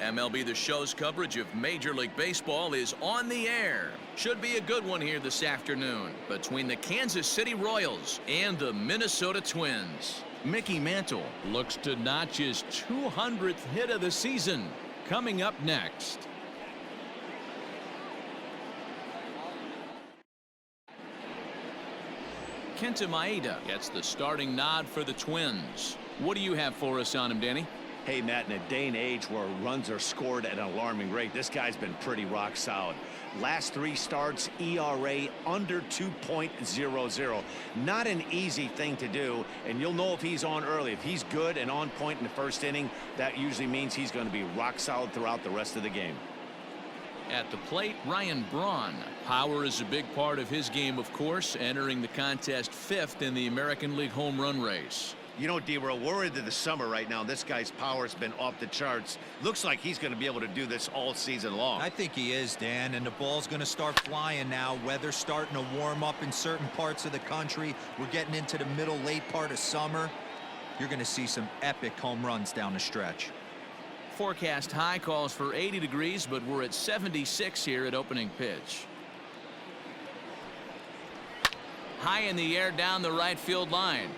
MLB The Show's coverage of Major League Baseball is on the air. Should be a good one here this afternoon between the Kansas City Royals and the Minnesota Twins. Mickey Mantle looks to notch his 200th hit of the season. Coming up next. Kenta Maeda gets the starting nod for the Twins. What do you have for us on him, Danny? Hey, Matt, in a day and age where runs are scored at an alarming rate, this guy's been pretty rock solid. Last 3 starts, ERA under 2.00. Not an easy thing to do, and you'll know if he's on early. If he's good and on point in the first inning, that usually means he's going to be rock solid throughout the rest of the game. At the plate, Ryan Braun. Power is a big part of his game, of course, entering the contest 5th in the American League home run race. You know, D-Roll, we're into the summer right now. This guy's power has been off the charts. Looks like he's going to be able to do this all season long. I think he is, Dan, and the ball's going to start flying now. Weather's starting to warm up in certain parts of the country. We're getting into the middle, late part of summer. You're going to see some epic home runs down the stretch. Forecast high calls for 80 degrees, but we're at 76 here at opening pitch. High in the air down the right field line.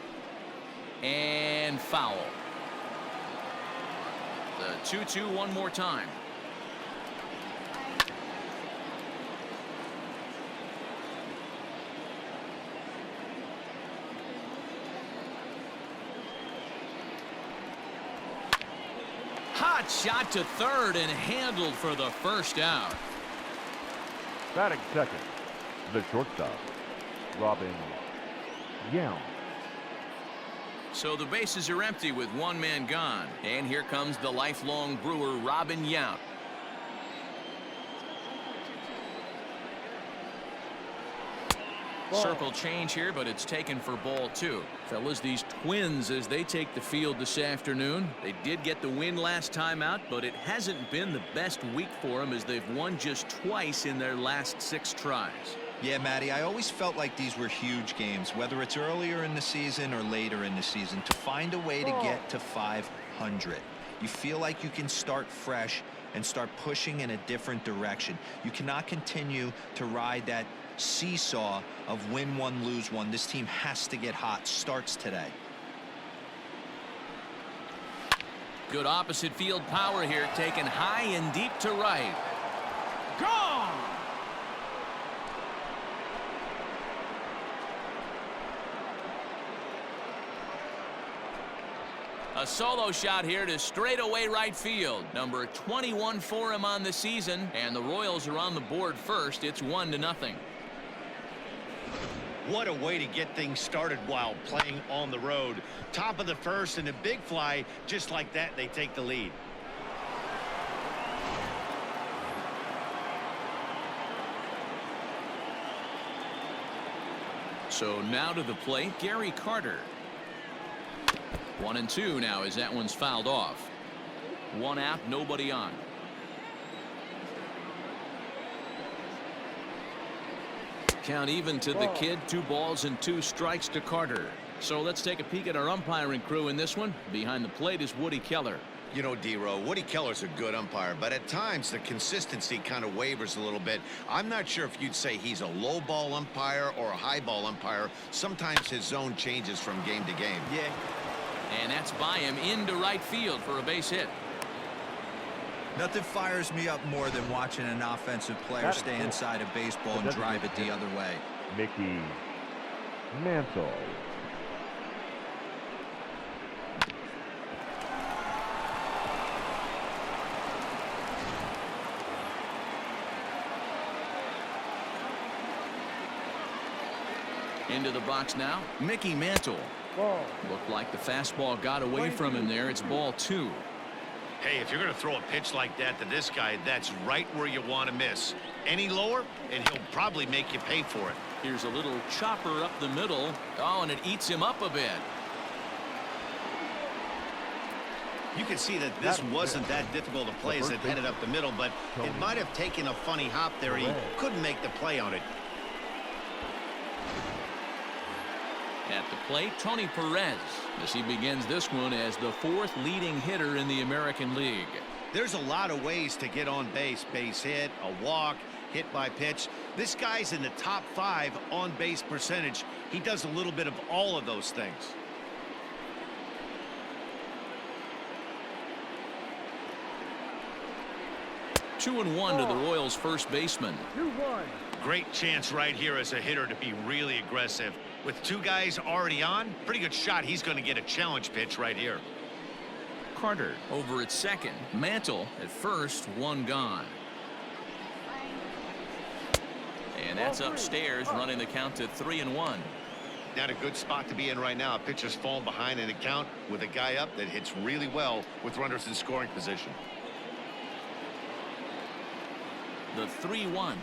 And foul. The 2-2 one more time. Hot shot to third and handled for the first out. Batting second, the shortstop, Robin Yount. So the bases are empty with one man gone. And here comes the lifelong Brewer, Robin Yount. Circle change here, but it's taken for ball 2. Fellas, these Twins, as they take the field this afternoon, they did get the win last time out, but it hasn't been the best week for them as they've won just twice in their last 6 tries. Yeah, Matty, I always felt like these were huge games, whether it's earlier in the season or later in the season, to find a way to get to 500. You feel like you can start fresh and start pushing in a different direction. You cannot continue to ride that seesaw of win one, lose one. This team has to get hot. Starts today. Good opposite field power here, taken high and deep to right. Gone! A solo shot here to straightaway right field. Number 21 for him on the season, and the Royals are on the board first. It's 1-0. What a way to get things started while playing on the road. Top of the first and a big fly. Just like that, they take the lead. So now to the plate, Gary Carter. 1-2 now as that one's fouled off. 1 out, nobody on. Count even to the kid. 2 balls and 2 strikes to Carter. So let's take a peek at our umpiring crew in this one. Behind the plate is Woody Keller. You know, D-Row, Woody Keller's a good umpire, but at times the consistency kind of wavers a little bit. I'm not sure if you'd say he's a low ball umpire or a high ball umpire. Sometimes his zone changes from game to game. Yeah. And that's by him into right field for a base hit. Nothing fires me up more than watching an offensive player stay inside a baseball and drive it the other way. Mickey Mantle. Into the box now, Mickey Mantle. Looked like the fastball got away from him there. It's ball 2. Hey, if you're going to throw a pitch like that to this guy, that's right where you want to miss. Any lower, and he'll probably make you pay for it. Here's a little chopper up the middle. Oh, and it eats him up a bit. You can see that this wasn't that difficult to play as it headed up the middle, but it might have taken a funny hop there. He couldn't make the play on it. At the plate, Tony Perez, as he begins this one as the 4th leading hitter in the American League. There's a lot of ways to get on base. Base hit, a walk, hit by pitch. This guy's in the top 5 on base percentage. He does a little bit of all of those things. Two and one to the Royals first baseman. 2-1. Great chance right here as a hitter to be really aggressive. With 2 guys already on, pretty good shot. He's going to get a challenge pitch right here. Carter over at second. Mantle at first, 1 gone. And that's upstairs, running the count to 3-1. Not a good spot to be in right now. A pitcher's falling behind in the count with a guy up that hits really well with runners in scoring position. The 3-1.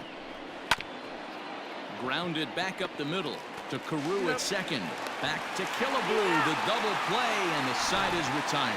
Grounded back up the middle to Carew at second. Back to Killebrew, the double play, and the side is retired.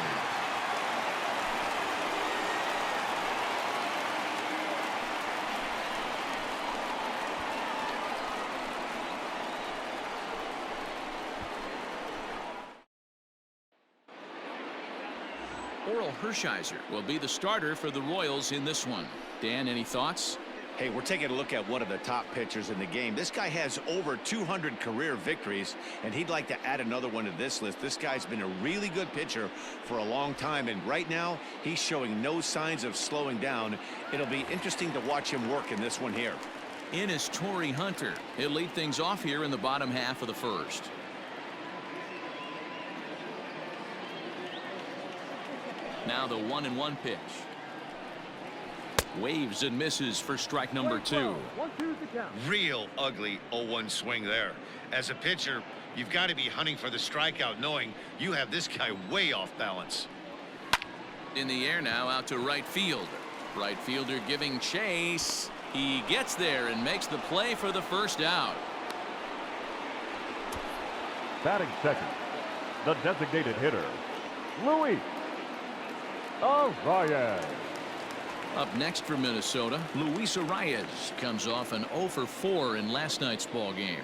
Oral Hershiser will be the starter for the Royals in this one. Dan, any thoughts? Hey, we're taking a look at one of the top pitchers in the game. This guy has over 200 career victories, and he'd like to add another one to this list. This guy's been a really good pitcher for a long time, and right now he's showing no signs of slowing down. It'll be interesting to watch him work in this one here. In is Torrey Hunter. He'll lead things off here in the bottom half of the first. Now the 1-1 pitch. Waves and misses for strike number 2. Real ugly 0-1 swing there. As a pitcher, you've got to be hunting for the strikeout, knowing you have this guy way off balance. In the air now, out to right field. Right fielder giving chase. He gets there and makes the play for the first out. Batting second, the designated hitter, Luis Arias. Up next for Minnesota, Luis Arias comes off an 0 for 4 in last night's ball game.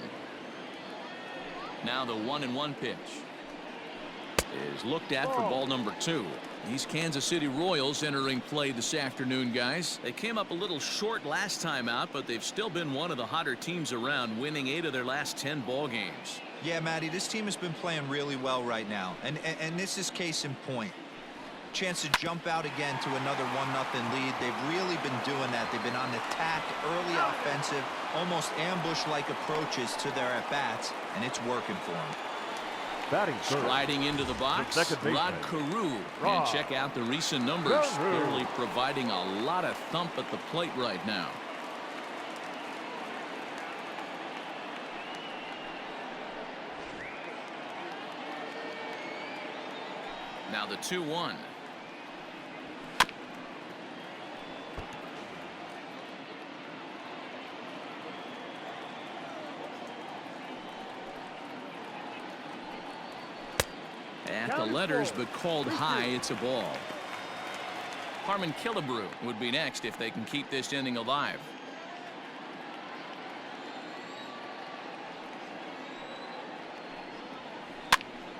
Now the 1-1 pitch is looked at for ball number 2. These Kansas City Royals entering play this afternoon, guys. They came up a little short last time out, but they've still been one of the hotter teams around, winning 8 of their last 10 ball games. Yeah, Matty, this team has been playing really well right now, and this is case in point. Chance to jump out again to another 1-0 lead. They've really been doing that. They've been on attack, early offensive, almost ambush-like approaches to their at-bats, and it's working for them. Batting third, sliding into the box, Rod Carew. And check out the recent numbers. Clearly providing a lot of thump at the plate right now. Now the 2-1. At the letters, but called high. It's a ball. Harmon Killebrew would be next if they can keep this inning alive.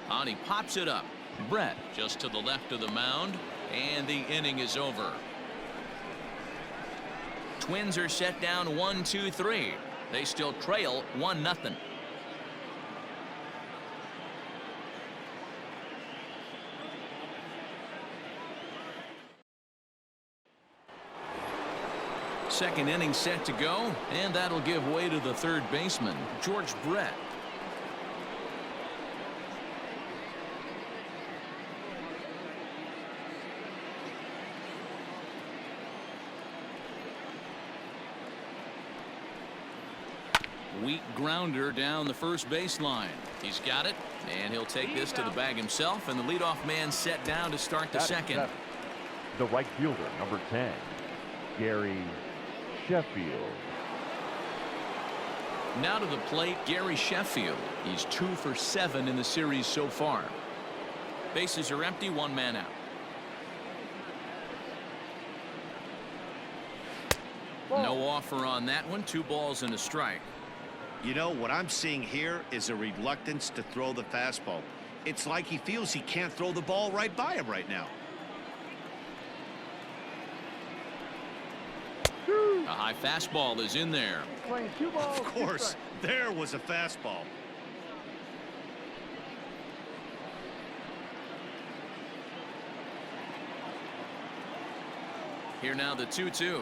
And he pops it up. Brett just to the left of the mound, and the inning is over. Twins are set down 1-2-3. They still trail 1-0. Second inning set to go, and that'll give way to the third baseman, George Brett. Weak grounder down the first baseline. He's got it, and he'll take this to the bag himself, and the leadoff man set down to start the second. The right fielder, number 10, Gary Sheffield. Now to the plate, Gary Sheffield. He's 2 for 7 in the series so far. Bases are empty, 1 man out. No offer on that one. 2 balls and a strike. You know, what I'm seeing here is a reluctance to throw the fastball. It's like he feels he can't throw the ball right by him right now. A high fastball is in there. Of course, there was a fastball. Here now the 2-2.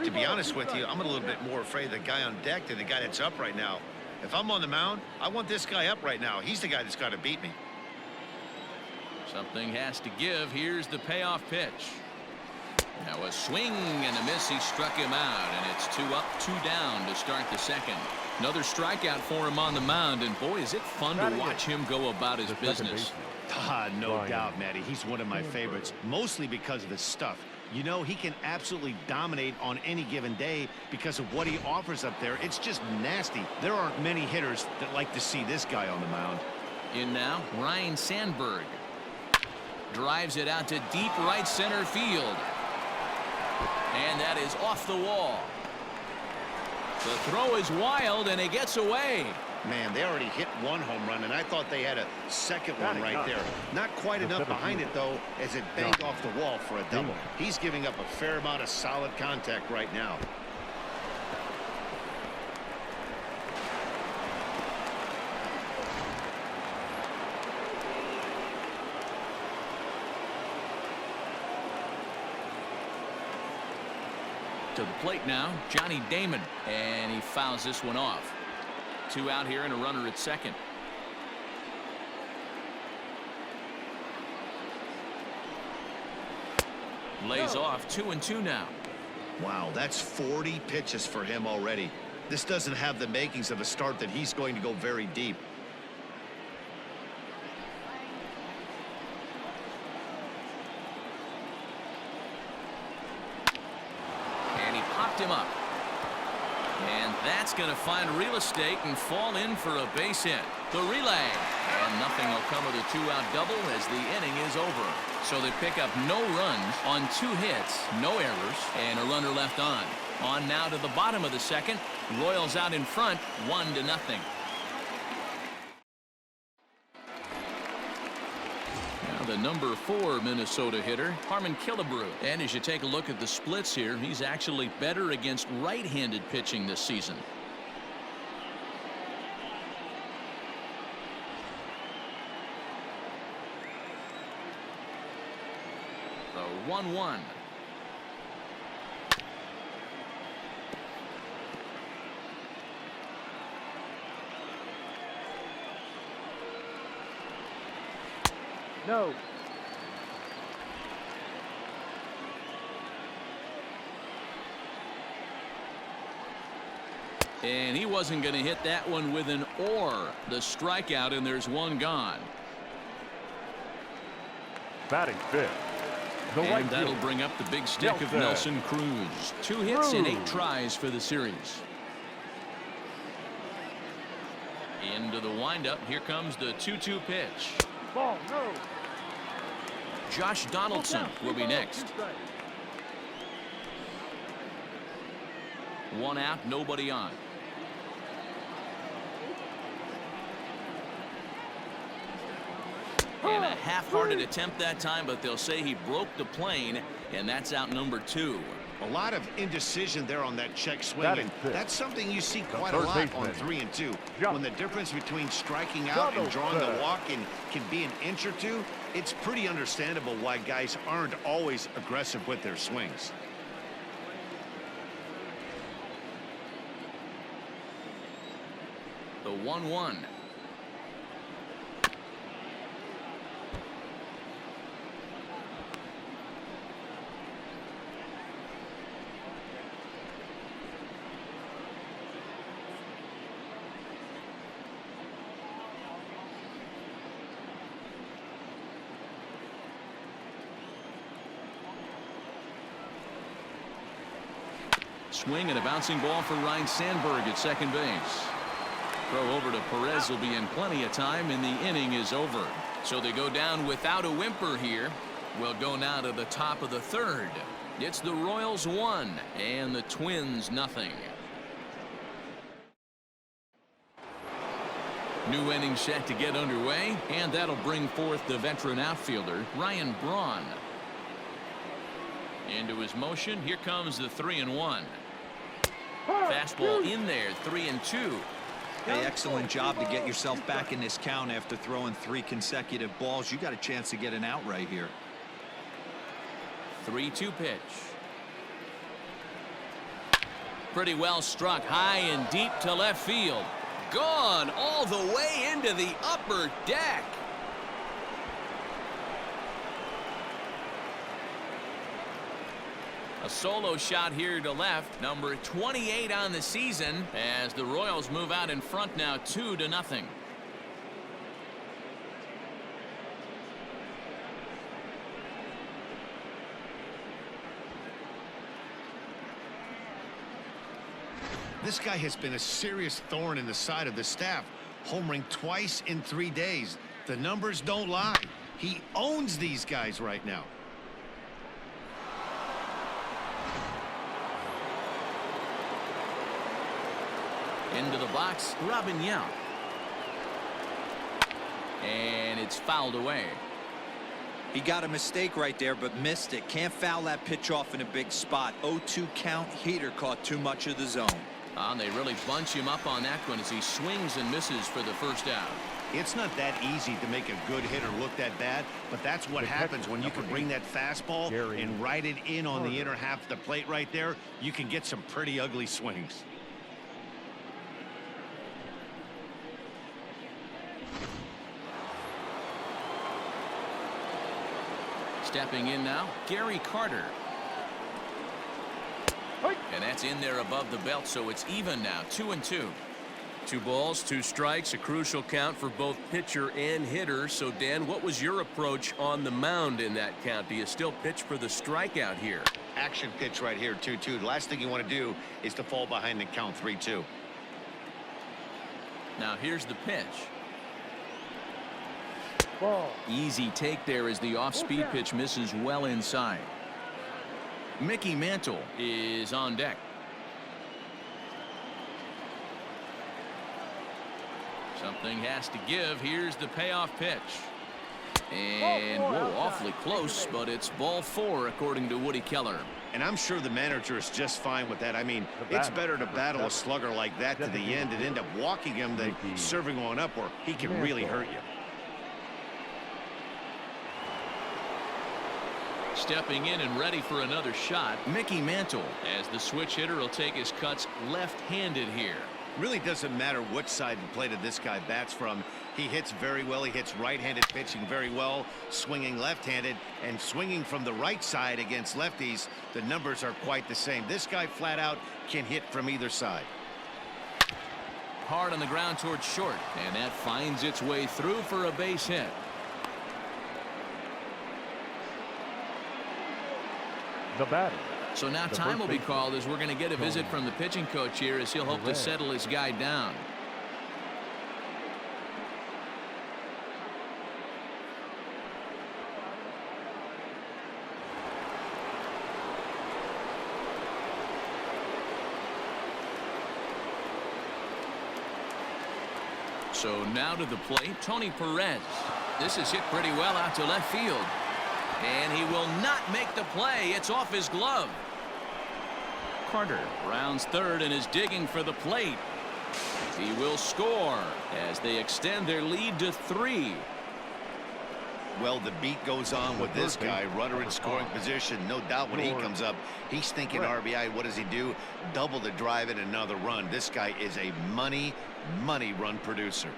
To be honest with you, I'm a little bit more afraid of the guy on deck than the guy that's up right now. If I'm on the mound, I want this guy up right now. He's the guy that's got to beat me. Something has to give. Here's the payoff pitch. Now a swing and a miss. He struck him out, and it's 2 up, 2 down to start the second. Another strikeout for him on the mound, and boy, is it fun to watch him go about his business. No doubt, Matty. He's one of my favorites, mostly because of his stuff. You know, he can absolutely dominate on any given day because of what he offers up there. It's just nasty. There aren't many hitters that like to see this guy on the mound. In now, Ryan Sandberg. Drives it out to deep right center field. And that is off the wall. The throw is wild, and it gets away. Man, they already hit 1 home run, and I thought they had a second one right there. Not quite enough behind it, though, as it banged off the wall for a double. He's giving up a fair amount of solid contact right now. To the plate now, Johnny Damon, and he fouls this one off. 2 out here and a runner at second. Lays off 2-2 now. Wow, that's 40 pitches for him already. This doesn't have the makings of a start that he's going to go very deep. And he popped him up. And that's going to find real estate and fall in for a base hit. The relay. And nothing will come of the 2-out double as the inning is over. So they pick up no runs on 2 hits, no errors, and a runner left on. On now to the bottom of the second. Royals out in front, 1-0. The number 4 Minnesota hitter, Harmon Killebrew. And as you take a look at the splits here, he's actually better against right-handed pitching this season. The 1-1. No. And he wasn't going to hit that one with an or. The strikeout, and there's 1 gone. Batting fifth. And that'll bring up the big stick of Nelson Cruz. 2 hits in 8 tries for the series. Into the windup. Here comes the 2-2 pitch. Ball, no. Josh Donaldson will be next. 1 out, nobody on. And a half-hearted attempt that time, but they'll say he broke the plane, and that's out number 2. A lot of indecision there on that check swing, and that's something you see quite a lot on 3 and 2. When the difference between striking out and drawing the walk can be an inch or 2, it's pretty understandable why guys aren't always aggressive with their swings. The 1-1. Swing and a bouncing ball for Ryan Sandberg at second base. Throw over to Perez will be in plenty of time, and the inning is over. So they go down without a whimper here. We'll go now to the top of the 3rd. It's the Royals 1 and the Twins nothing. New inning set to get underway, and that'll bring forth the veteran outfielder Ryan Braun. Into his motion. Here comes the 3-1. Fastball in there. 3-2. Hey, excellent job to get yourself back in this count after throwing 3 consecutive balls. You got a chance to get an out right here. 3-2 pitch. Pretty well struck high and deep to left field. Gone all the way into the upper deck. A solo shot here to left, number 28 on the season, as the Royals move out in front now 2-0. This guy has been a serious thorn in the side of the staff, homering twice in 3 days. The numbers don't lie. He owns these guys right now. Into the box, Robin Yount. And it's fouled away. He got a mistake right there, but missed it. Can't foul that pitch off in a big spot. 0-2 count. Heater caught too much of the zone. And they really bunch him up on that one as he swings and misses for the first out. It's not that easy to make a good hitter look that bad, but that's what happens when you can bring that fastball and ride it in on the inner half of the plate right there. You can get some pretty ugly swings. Stepping in now, Gary Carter. And that's in there above the belt, so it's even now, 2-2. 2 balls, 2 strikes, a crucial count for both pitcher and hitter. So, Dan, what was your approach on the mound in that count? Do you still pitch for the strikeout here? Action pitch right here, 2-2. The last thing you want to do is to fall behind and count 3-2. Now here's the pitch. Ball. Easy take there as the off-speed pitch misses well inside. Mickey Mantle is on deck. Something has to give. Here's the payoff pitch. And whoa, awfully close, but it's ball 4 according to Woody Keller. And I'm sure the manager is just fine with that. I mean, it's better to battle a slugger like that to the end and end up walking him than serving one up where he can really hurt you. Stepping in and ready for another shot, Mickey Mantle, as the switch hitter will take his cuts left-handed here. Really doesn't matter which side the plate of this guy bats from. He hits very well. He hits right-handed pitching very well, swinging left-handed, and swinging from the right side against lefties. The numbers are quite the same. This guy flat out can hit from either side. Hard on the ground towards short, and that finds its way through for a base hit. The batter. So now The time will first be baseman, called as we're going to get a visit from the pitching coach here as he'll hope to settle his guy down. So now to the plate, Tony Perez. This is hit pretty well out to left field. And he will not make the play. It's off his glove. Carter rounds third and is digging for the plate. He will score as they extend their lead to 3. Well, the beat goes on with this guy. Runner in scoring position. No doubt when he comes up, he's thinking RBI. What does he do? Double the drive and another run. This guy is a money run producer.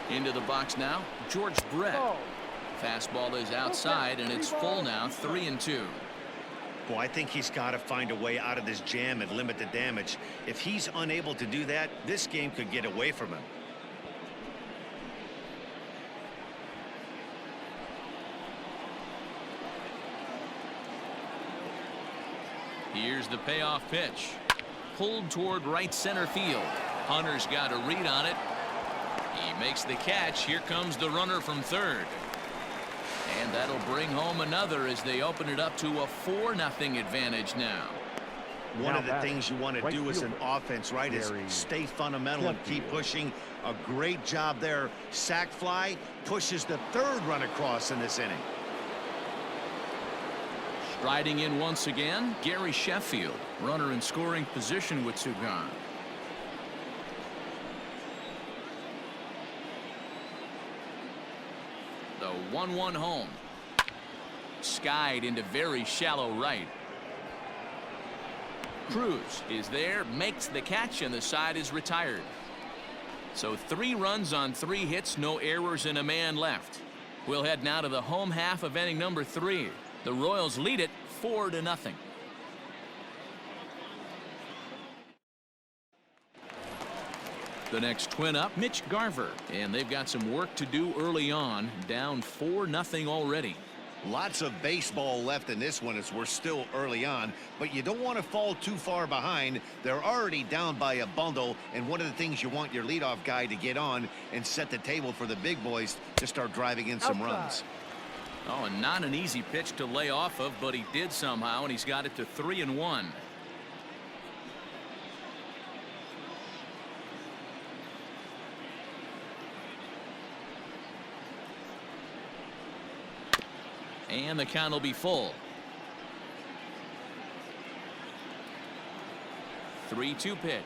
Into the box now, George Brett. Fastball is outside, and it's full now, 3-2. Boy, I think he's got to find a way out of this jam and limit the damage. If he's unable to do that, this game could get away from him. Here's the payoff pitch. Pulled toward right center field. Hunter's got a read on it. He makes the catch. Here comes the runner from third. And that'll bring home another as they open it up to a 4-0 advantage now. One Now of the batting, things you want to right do as an fielder, offense, right, is Gary stay fundamental and keep pushing. A great job there. Sac fly pushes the third run across in this inning. Striding in once again, Gary Sheffield, runner in scoring position with two gone. The 1-1 home. Skied into very shallow right. Cruz is there, makes the catch, and the side is retired. So 3 runs on 3 hits, no errors, and a man left. We'll head now to the home half of inning number 3. The Royals lead it 4-0. The next twin up, Mitch Garver, and they've got some work to do early on, down 4-0 already. Lots of baseball left in this one as we're still early on, but you don't want to fall too far behind. They're already down by a bundle, and one of the things you want your leadoff guy to get on and set the table for the big boys to start driving in some runs. Oh, and not an easy pitch to lay off of, but he did somehow, and he's got it to 3-1. And the count will be full. 3-2 pitch.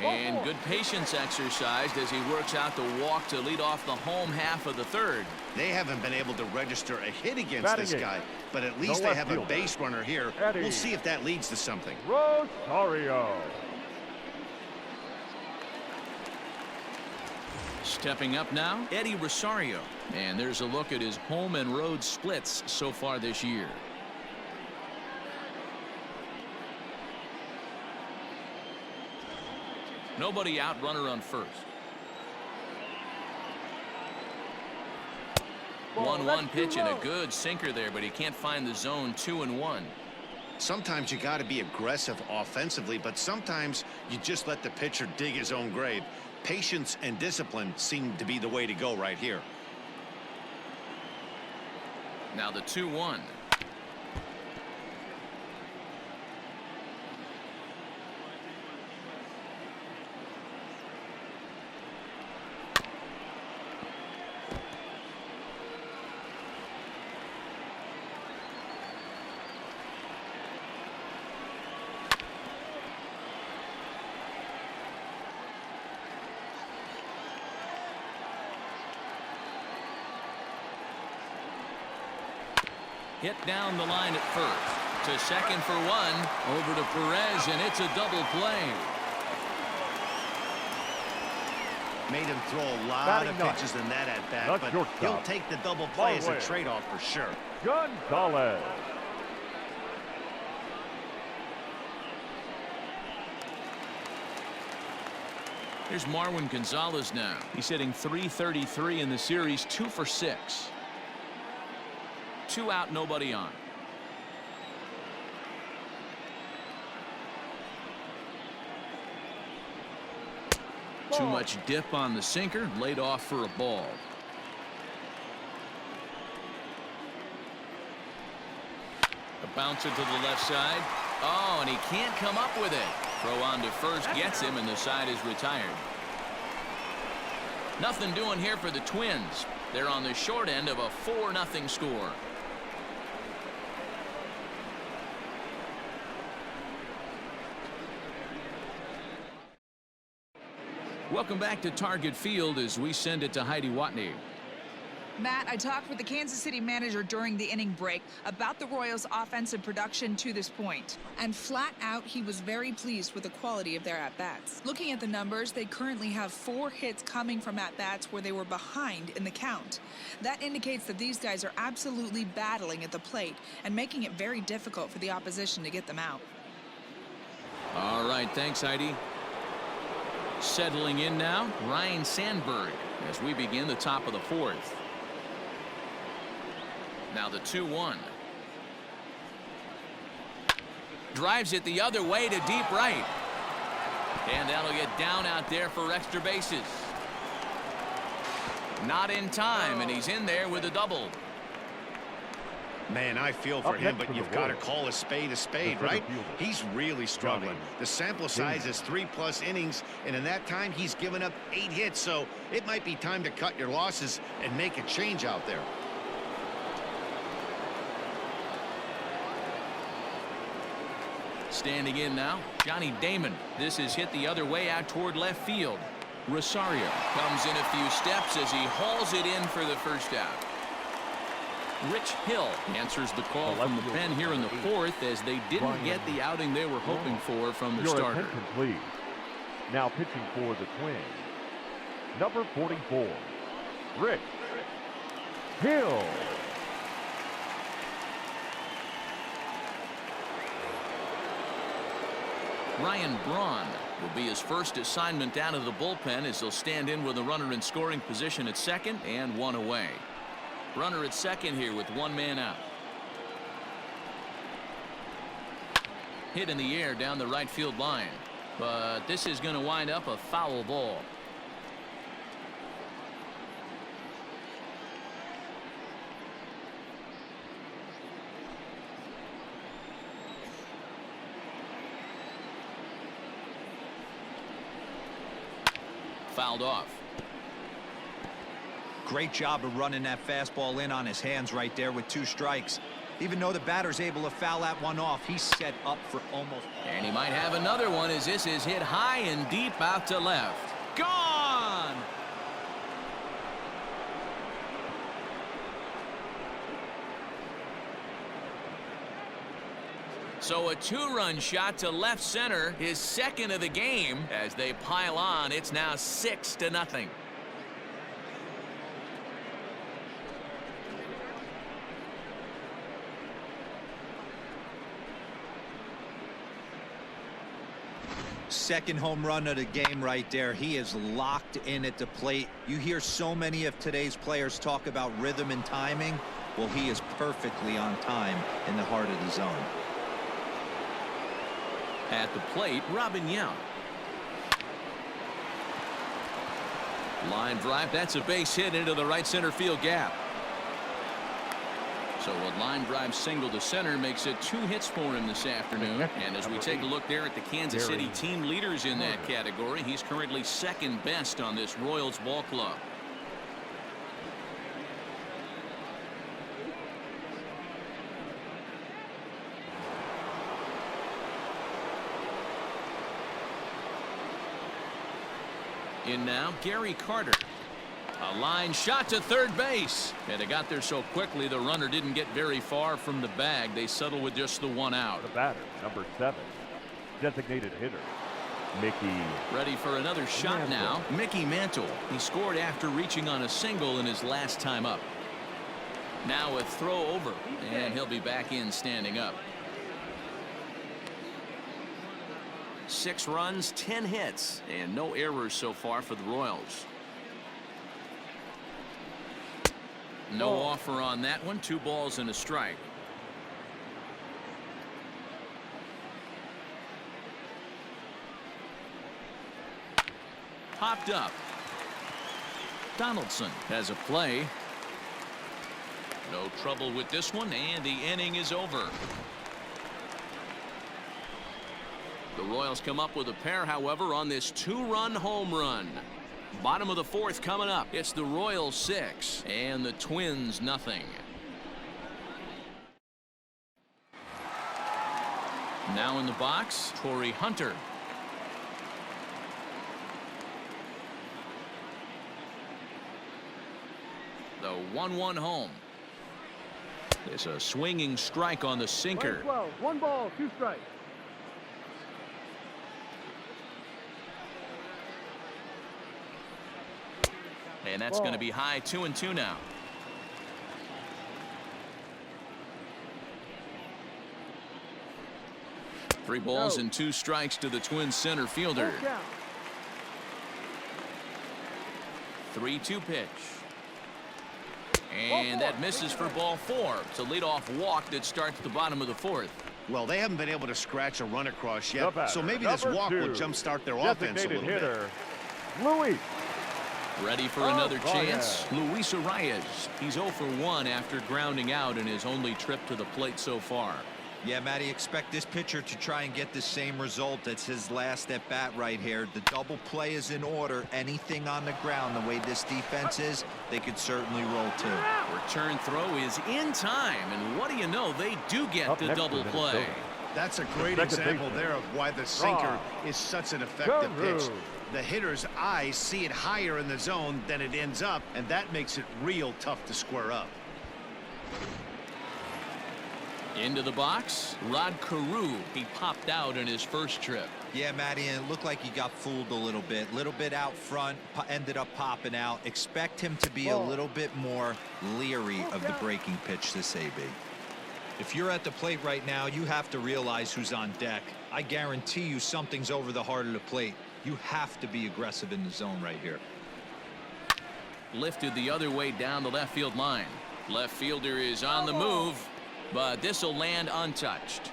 And good patience exercised as he works out the walk to lead off the home half of the third. They haven't been able to register a hit against Batting this eight. guy, but at least No they left have a fielder. base runner here. Eddie. We'll see if that leads to something. Rosario. Stepping up now, Eddie Rosario. And there's a look at his home and road splits so far this year. Nobody out, runner on first. 1-1 pitch and a good sinker there, but he can't find the zone. 2-1. Sometimes you got to be aggressive offensively, but sometimes you just let the pitcher dig his own grave. Patience and discipline seem to be the way to go right here. Now the 2-1. Hit down the line at first. To second for 1. Over to Perez, and it's a double play. Made him throw a lot Batting of ninth. pitches in that at bat, That's but shortstop. he'll take the double play as a Barway. trade-off for sure. Gonzalez. Here's Marwin Gonzalez now. He's hitting .333 in the series, 2 for 6. 2 out, nobody on. Too much dip on the sinker, laid off for a ball. A bouncer to the left side. Oh, and he can't come up with it. Throw on to first gets him, and the side is retired. Nothing doing here for the Twins. They're on the short end of a 4-0 score. Welcome back to Target Field as we send it to Heidi Watney. Matt, I talked with the Kansas City manager during the inning break about the Royals' offensive production to this point. And flat out, he was very pleased with the quality of their at-bats. Looking at the numbers, they currently have 4 hits coming from at-bats where they were behind in the count. That indicates that these guys are absolutely battling at the plate and making it very difficult for the opposition to get them out. All right, thanks, Heidi. Settling in now, Ryan Sandberg, as we begin the top of the 4th. Now the 2-1. Drives it the other way to deep right. And that'll get down out there for extra bases. Not in time, and he's in there with a double. Man, I feel for him, but you've got to call a spade, right? He's really struggling. The sample size is 3+ innings, and in that time, he's given up 8 hits, so it might be time to cut your losses and make a change out there. Standing in now, Johnny Damon. This is hit the other way out toward left field. Rosario comes in a few steps as he hauls it in for the first out. Rich Hill answers the call from the pen here in the 4th as they didn't get the outing they were hoping for from the starter. Your attention, please. Now pitching for the Twins, number 44, Rich Hill. Ryan Braun will be his first assignment out of the bullpen as he'll stand in with a runner in scoring position at second and 1 away. Runner at second here with 1 man out. Hit in the air down the right field line, but this is going to wind up a foul ball. Fouled off. Great job of running that fastball in on his hands right there with 2 strikes. Even though the batter's able to foul that one off, he's set up for almost. And he might have another one as this is hit high and deep out to left. Gone! So a 2-run shot to left center, his second of the game. As they pile on, it's now 6-0. Second home run of the game right there. He is locked in at the plate. You hear so many of today's players talk about rhythm and timing. Well, he is perfectly on time in the heart of the zone. At the plate, Robin Yount. Line drive, that's a base hit into the right center field gap. So a line drive single to center makes it 2 hits for him this afternoon. And as we take a look there at the Kansas City team leaders in that category, he's currently 2nd best on this Royals ball club. In now, Gary Carter. A line shot to third base. And they got there so quickly the runner didn't get very far from the bag. They settle with just the 1 out. The batter, number 7, designated hitter, Mickey. Ready for another shot Mantle. now. Mickey Mantle. He scored after reaching on a single in his last time up. Now a throw over, and he'll be back in standing up. 6 runs, 10 hits, and no errors so far for the Royals. No offer on that one. 2 balls and a strike. Popped up. Donaldson has a play. No trouble with this one, and the inning is over. The Royals come up with a pair, however, on this 2-run home run. Bottom of the 4th coming up. It's the Royals 6 and the Twins nothing. Now in the box, Torrey Hunter. The 1-1 home. There's a swinging strike on the sinker. 1 ball, 2 strikes. And that's going to be high. 2-2 now. Three balls and 2 strikes to the Twins center fielder. 3-2 pitch. And that misses for ball 4. It's a leadoff walk that starts the bottom of the 4th. Well, they haven't been able to scratch a run across yet, Batter, so maybe this walk will jumpstart their offense a little bit. Louis. Ready for another chance? Luis Arias. He's 0 for 1 after grounding out in his only trip to the plate so far. Yeah, Matty, expect this pitcher to try and get the same result. That's his last at bat right here. The double play is in order. Anything on the ground, the way this defense is, they could certainly roll too. Return throw is in time, and what do you know? They do get the double play. That's a great example there of why the sinker is such an effective pitch. The hitter's eyes see it higher in the zone than it ends up, and that makes it real tough to square up. Into the box, Rod Carew. He popped out in his first trip. Yeah, Matty, and it looked like he got fooled a little bit out front, ended up popping out. Expect him to be a little bit more leery of the breaking pitch this AB. If you're at the plate right now, you have to realize who's on deck. I guarantee you something's over the heart of the plate. You have to be aggressive in the zone right here. Lifted the other way down the left field line. Left fielder is on the move, but this will land untouched.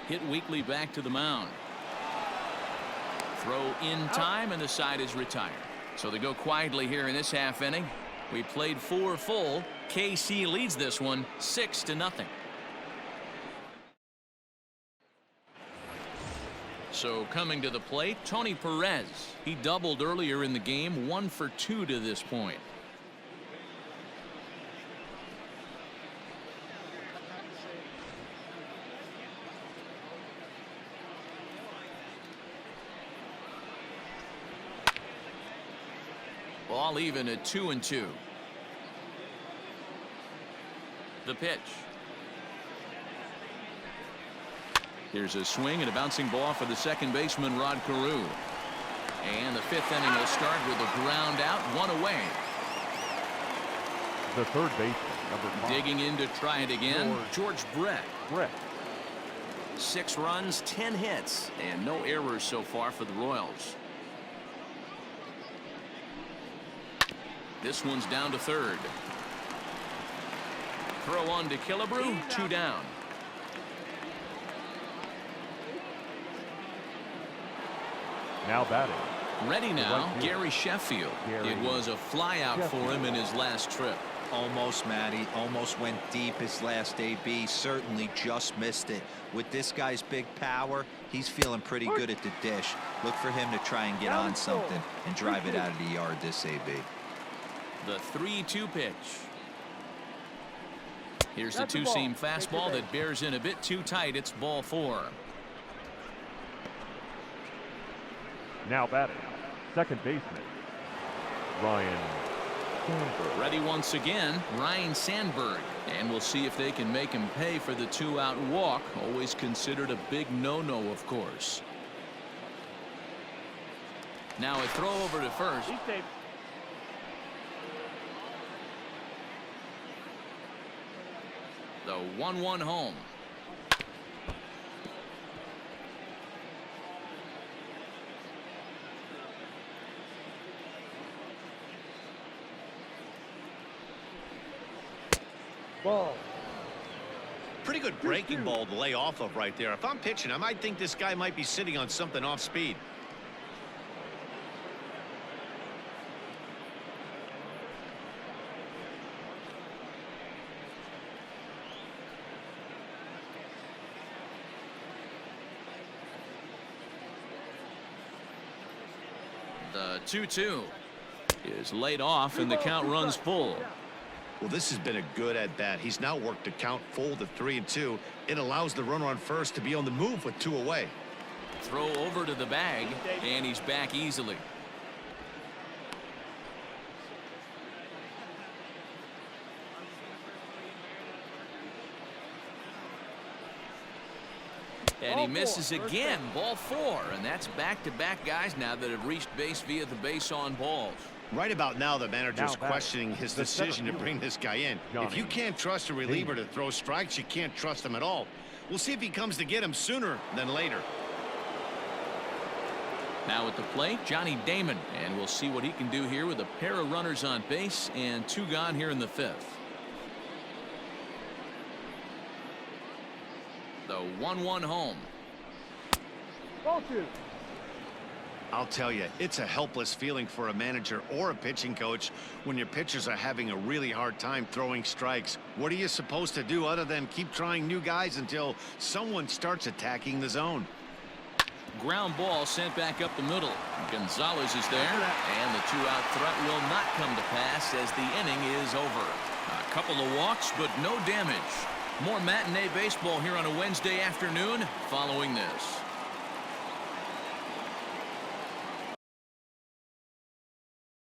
Hit weakly back to the mound. Throw in time, and the side is retired. So they go quietly here in this half inning. We played 4 full. KC leads this one 6-0. So coming to the plate, Tony Perez. He doubled earlier in the game, 1 for 2 to this point. Ball even at 2-2. The pitch. Here's a swing and a bouncing ball for the second baseman, Rod Carew. And the 5th inning will start with a ground out, 1 away. The third baseman, number 5. Digging in to try it again, George Brett. 6 runs, 10 hits, and no errors so far for the Royals. This one's down to third. Throw on to Killebrew, 2 down. Now batting. Ready now, Gary Sheffield. It was a flyout for him in his last trip. Almost, Matty. Almost went deep his last AB. Certainly just missed it. With this guy's big power, he's feeling pretty good at the dish. Look for him to try and get on something and drive it out of the yard this AB. The 3-2 pitch. Here's the two-seam fastball that bears in a bit too tight. It's ball 4. Now batting, second baseman, Ryan Sandberg. Ready once again, Ryan Sandberg. And we'll see if they can make him pay for the 2-out walk. Always considered a big no-no, of course. Now a throw over to first. The 1-1 home. Ball. Pretty good breaking ball to lay off of right there. If I'm pitching, I might think this guy might be sitting on something off speed. The 2-2 is laid off, and the count runs full. Well, this has been a good at-bat. He's now worked the count full to 3-2. It allows the runner on first to be on the move with 2 away. Throw over to the bag, and he's back easily. And he misses again. Ball 4, and that's back-to-back guys now that have reached base via the base-on balls. Right about now, the manager's questioning his decision to bring this guy in. If you can't trust a reliever to throw strikes, you can't trust him at all. We'll see if he comes to get him sooner than later. Now at the plate, Johnny Damon, and we'll see what he can do here with a pair of runners on base and 2 gone here in the 5th. The a 1-1 home. I'll tell you, it's a helpless feeling for a manager or a pitching coach when your pitchers are having a really hard time throwing strikes. What are you supposed to do other than keep trying new guys until someone starts attacking the zone? Ground ball sent back up the middle. Gonzalez is there, and the two-out threat will not come to pass as the inning is over. A couple of walks, but no damage. More matinee baseball here on a Wednesday afternoon following this.